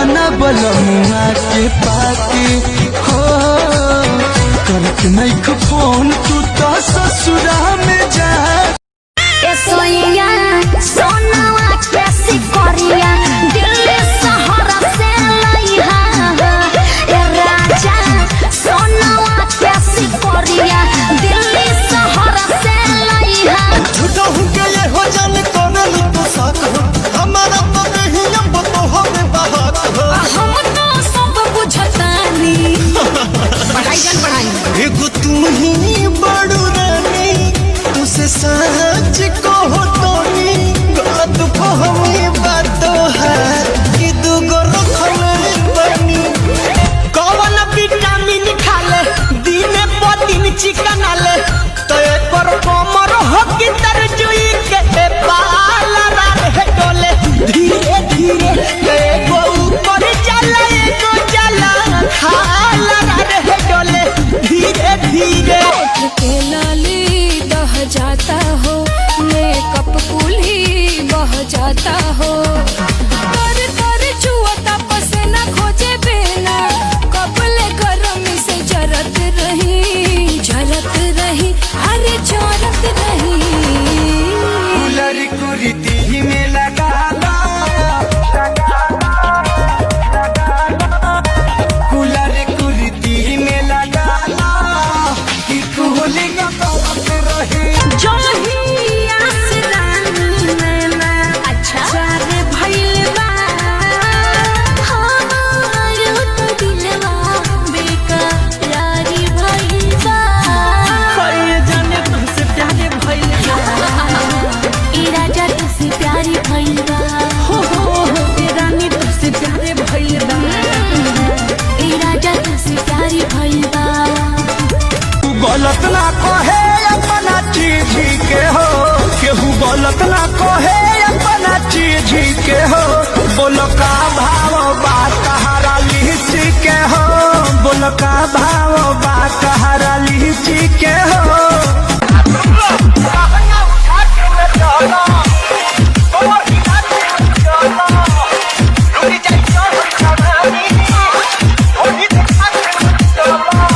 अपना बलमुआ के पाके हो करत नहीं फोन तू तो ससुरा में जा सोनावा कैसी करिया दिल्ली शहर से लइहा ए राजा सोनावा कैसी करिया दिल्ली शहर से लइहा झूठा हो गए हो जाने करल तो साथ हमारा तो नहीं अब तो हमें बात हम तो सब बुझतानी पढ़ाई जान पढ़ाई एगो तू ही बड़ू रानी तुसे सच कहो तो गलत फहमी बात है कि दूगो रखले बनी कौन विटामिन खाले दिन पर दिन चिकन आले तो एक पर कमर हो कि तरजुई के पाला रे डोले धीरे धीरे एगो ऊपर चला एगो चला खाला रे डोले धीरे धीरे के लाली दह जाता हो मेकअप कुली बह जाता हो कर कर छुआता पसीना खोजे बिना कपले गरम से जरत रही अरे जरत रही कूलर कुर्ती में लगा कूलर कुर्ती में लगा कि कूलिंग करत रहे अच्छा सारे भइलबा हमार तो दिलवा बेकरारी भइलबा ये जाने तुमसे प्यारे भइलबा ए राजा तुझसे प्यारी भइलबा हो ए रानी तुमसे प्यारे भइलबा ए राजा तुझसे प्यारी भइलबा तू गलत ना कहे अपना चीज के हो केहू गलत ना कहे अपना चीज के हो बोलो का भाव बा कहारा लीची के हो बोलो का भाव बा कहारा लीची के हो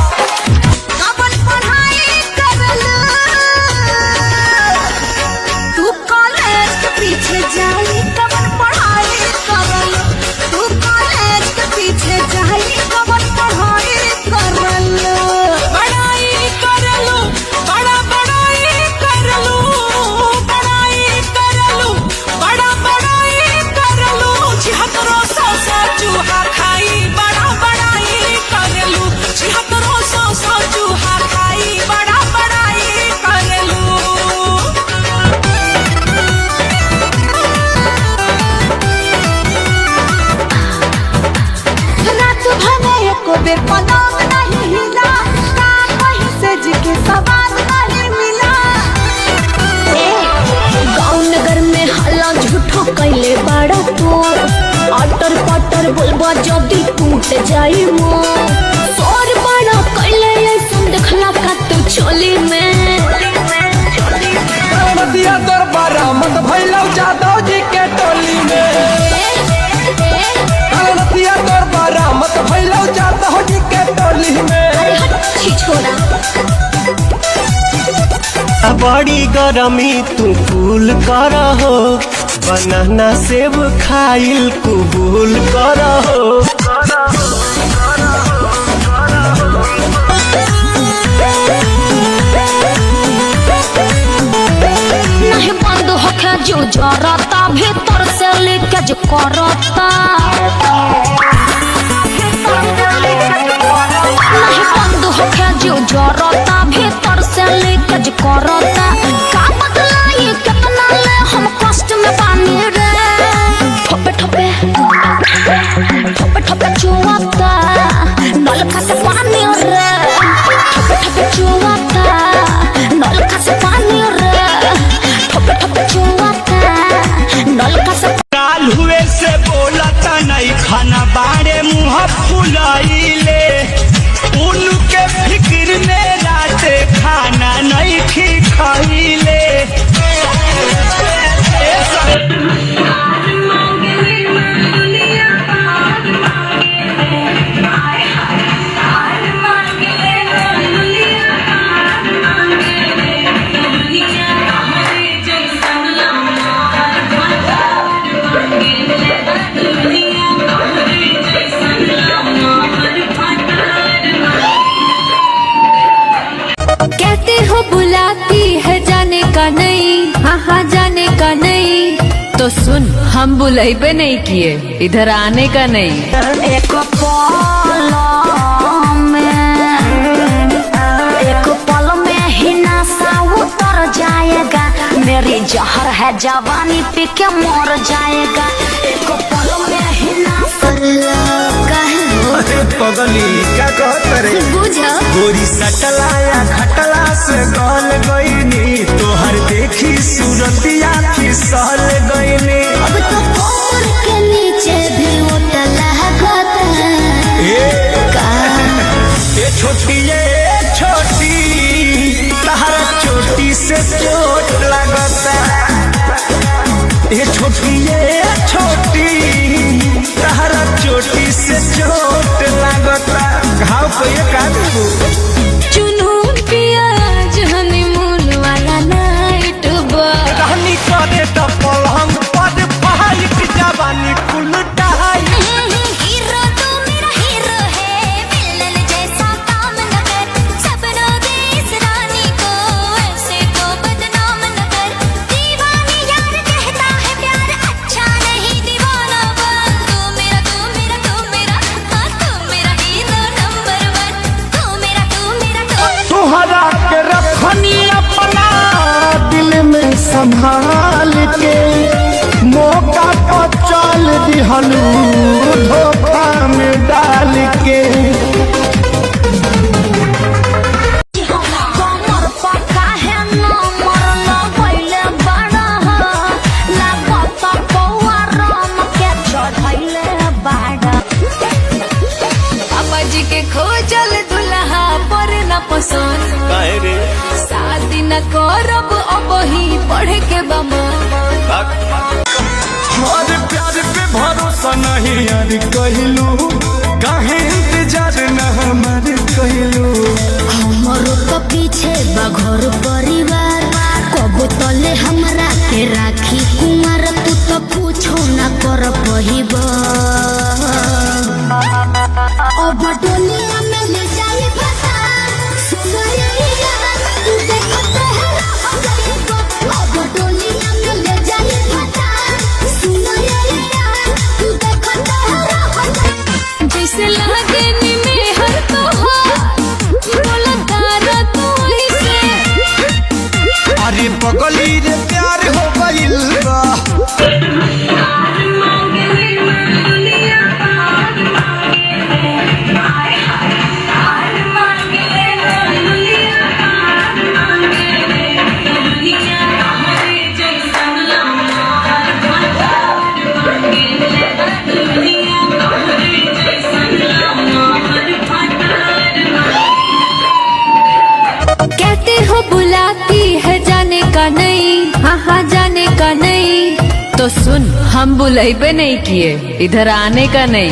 कवन पढ़ाई करल तू कॉलेज के पीछे जाई कवन पढ़ाई करल तू कॉलेज के पीछे जाई कवन पढ़ाई करल बड़ाई करलू बड़ा बड़ाई करलू बड़ा बड़ाई करलू छिहत्तरो सौ चूहा खाई बड़ा बड़ाई करलू छिहत्तरो सौ चूहा खाई बड़ा बड़ाई करलू रात भर एको बेर पलंग नहीं हिला काम वहीं से जिके सवाल नहीं मिला गाँव नगर में हल्ला झूठो कैले बड़ा तो अटर पटर बोलबा जदी टूट जाई मो सोर बड़ा कैले ऐसन देखला का तू चोली में दिया तोर बरामद भइलौ जादव जी के टोली में दिया तोर बरामद भइलौ जादव जी के टोली में अरे हट छी छोरा बड़ी गरमी तू कूल कर हो बनाना सेब खाइल कबूल कर हो नहीं बंद होके जो जरता भीतर से लेके जो करता नहीं बंद होके जो जरता भीतर से लेके जो करता का बदला ये कितना ले हम कष्ट में पानी रे ठोपे ठोपे ठोपे ठोपे चुआता नलका से पानी रे ठोपे ठोपे चुआता नलका से पानी रे ठोपे ठोपे चुआता नलका से काल हुए से बोलता नहीं खाना बाड़े मुँह फुलाइले उनके फिक्र में राते खाना नहीं खाइले हम बुलाइबे नहीं किए, इधर आने का नहीं। एक पल में ही नशा उतर जाएगा, मेरी जहर है जवानी पी के मर जाएगा। एक पल में ही नशा पगली क्या कहत रे बुझो गोरी सटला या खटला से गल गईनी, तोहर देखी सूरतिया फिसल गईनी। अब तो कमर के नीचे भी उतला ए छोटी तहरा चोटी से चोट लगता। ए छोटी तहरा चोटी से चोट लगता। घाव पे ये का देबू चुनू पियाज हनीमून वाला नाइट बा रहनी करे त पलंग पर फाइट जवानी कुल डहाई। हीरो तू मेरा हीरो है, विलन जैसा काम न कर, सपना दे इस रानी को, ऐसे तो बदनाम न कर। दीवानी यार कहता है प्यार अच्छा नहीं दीवाना बन। तू मेरा हाँ तू मेरा हीरो नंबर 1। तू तुहरा के रखनी अपना दिल में संभाल के, मौका पर चल दिहलू धोखा में डाल के। कमर पक्का है नंबर लगैले बड़ा, लागत पौआ राम के चढ़ैले बड़ा। पापा जी के खोजल दुल्हा पर न पसंद, शादी न करब अब ही पढ़े के बमा। और प्यार पे भरोसा नहीं यार कहलू, काहे इंतजार न हमार कहलू। हमरो तो पीछे बघर परिवार, कब तले हमरा के राखी कुमार। तू तो पूछो न कर पहिबा, अब दुनिया में ले जाई बता। सुनैया तू देखते है रह जाइबा, अब दुनिया में ले जाई बता। सुनैया तू देखते है रह जाइबा। जैसे लागे नी में हर तो हो बोला तारा तू ही से। अरे बगली रे प्यार हो गइल बा। कहते हो बुलाती है जाने का नहीं, हाँ जाने का नहीं। तो सुन हम बुलाइबे नहीं किए, इधर आने का नहीं।